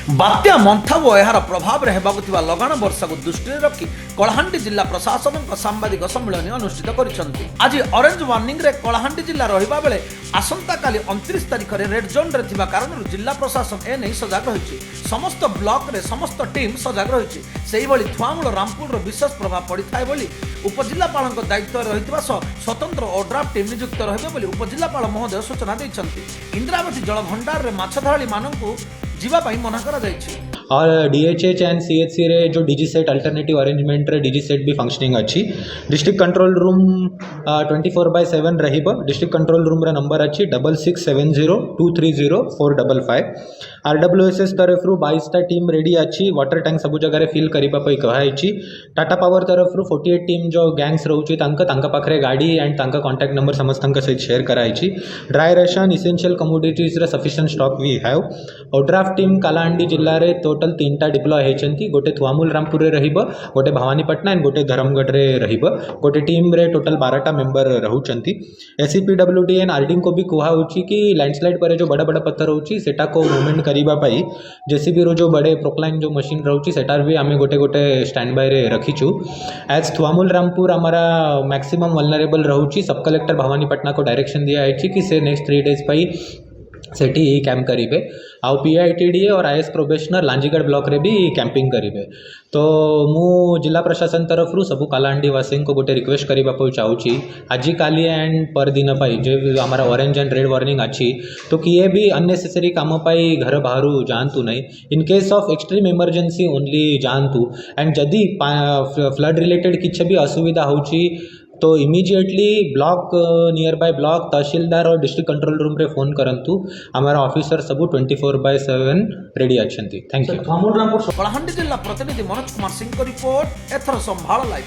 बात्या मंथा व यार प्रभाव होगा लगाण वर्षा को दृष्टि रखी कलाहांडी जिला प्रशासन सांबादिक सम्मेलन अनुष्ठित कर आज ऑरेंज वार्निंग रे कलाहांडी जिला रहिबा बेले आसंता काली 29 तारिख रे रेड जोन रे थिबा कारण जिला प्रशासन ए नहीं सजग रही समस्त ब्लॉक रे समस्त टीम सजग रही सेही भली थुआमूल रामपुर विशेष प्रभाव पड़ता है बोली उपजिलापाल दायित्व रही स्वतंत्र ओड्राफ्ट टीम नियुक्त रहिबे बोली उपजिलापाल महोदय सूचना दैछन्ति। इंद्रावती जल भंडार रे माछधराळी माननकु जीवा पाई मना करा जायछि और डीएचएच एंड सीएचसी रे जो डीजी सेट अल्टरनेटिव अरेंजमेंट रे डीजी सेट भी फंक्शनिंग अच्छी डिस्ट्रिक्ट कंट्रोल रूम 24/7 रहिबो। डिस्ट्रिक्ट कंट्रोल रूम रे नंबर अच्छी 6670230455। आरडब्ल्यूएसएस तरफ रु 22टा टीम रेडी अच्छी वाटर टैंक सब जगह रे फिल करिबा पई कहाइछि। टाटा पावर तरफ रु 48 टीम जो गैंग्स रहउछि तांका पाखरे गाड़ी एंड तांका कांटेक्ट नंबर समस्तंका सहित शेयर कराइछि। ड्राई रेशन इसेंशियल कमोडिटीज रे sufficient stock we have. ODRAF team Kalahandi जिल्ला रे टोटल 3टा डिप्लॉय हेचंती गोटे थुआमूल रामपुर रे रहिबो गोटे भवानीपटना एंड गोटे धरमगढ़ रे रहिबो। गोटे टीम रे टोटल 12टा मेंबर रहउचंती। एससीपीडब्ल्यूडी एंड आरडीएम को भी कुहा होची कि लैंडस्लाइड पर जो बड़ा बड़ा पत्थर होची सेटा को मूवमेंट करिबा पाई जेसीबी रो जो बड़े प्रोक्लाइन जो मशीन रहउची सेटार भी आमे गोटे गोटे स्टैंड बाय रे रखिछु। एज थुआमूल रामपुर हमारा मैक्सिमम वल्नरेबल रहउची सब कलेक्टर भवानीपटना को डायरेक्शन दिया है कि से नेक्स्ट 3 डेज पाई सेठी कैंप करिवे आउ पीआईटीडीए और आईएएस प्रोबेशनर लांजीगढ़ ब्लॉक रे भी कैंपिंग करिवे। तो मु जिला प्रशासन तरफ रु सबु कालाहांडी वासी को गोटे रिक्वेस्ट करिबा पई चाहूची आज काली एंड पर दिन पाई जे हमारा ऑरेंज एंड रेड वार्निंग अच्छी तो किए भी अननेसेसरी काम पाई घर बाहर जानतु नहीं। In case of extreme emergency only जानतु एंड जदि फ्लड रिलेटेड किछ भी असुविधा होची तो immediately block near by block tehsildar और डिस्ट्रिक्ट कंट्रोल रूम रे फोन करंतु हमारा ऑफिसर सबू 24/7 रेडी अच्छी। Thank you. कलाहांडी जिला प्रतिनिधि मनोज कुमार सिंह को रिपोर्ट एथर संभाल लाइव।